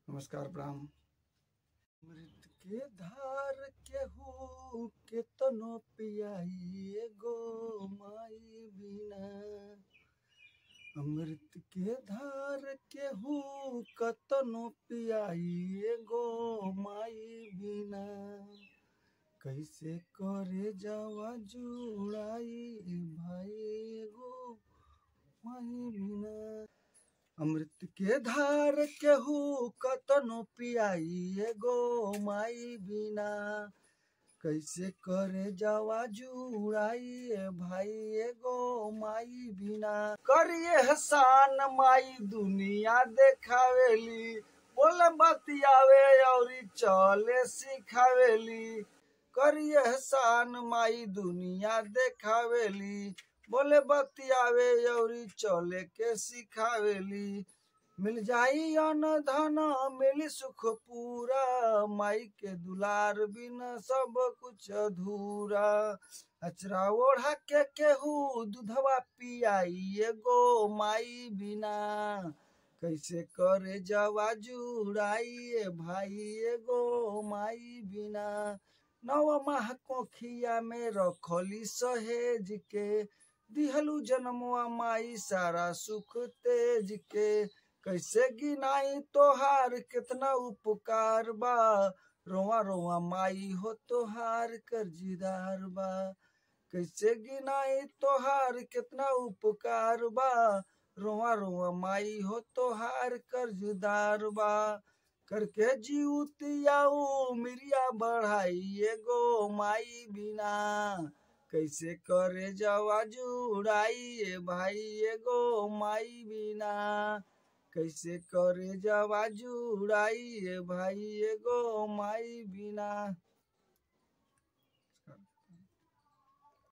नमस्कार प्रणाम। अमृत के धार केहू केतनो पियाई गो माई बिना। अमृत के धार केहू कतनो पियाई गो माई बिना। कैसे करे जावा जुड़ाई भाई गो माई बिना। अमृत के धार केहू कतनो पियाई गो माई बिना। कैसे करे जावा जुड़ाई भाई गो माई बिना। करिए हसान माई दुनिया देखावेली, बोले बतियावे और चले सिखावेली। करिए हसान माई दुनिया देखावेली, बोले बतियावे और चले के सिखावेली। मिल जाई अन्न धन मिली सुख पूरा, माई के दुलार बिना सब कुछ अधूरा। अचरा ओढ़ा के केहू दूधवा पियाई गो माई बिना। कैसे करे जावा जुड़ाई भाई गो माई बिना। नव माह कोखिया में रखली सहेज के, दिहलू जन्मवा माई सारा सुख तेज के। कैसे गिनाई तोहार कितना उपकार बा, रोवा रोवा माई हो तोहार कर्जदार बा। कैसे गिनाई तोहार कितना उपकार बा, रोवा रोवा माई हो तोहार कर्जदार बा। करके जीवतियाऊ मिरिया बढ़ाई गो माई बिना। कैसे करे जावा जुड़ाई भाई गो माई बिना। कैसे करे जावा जुड़ाई भाई गो माई बिना।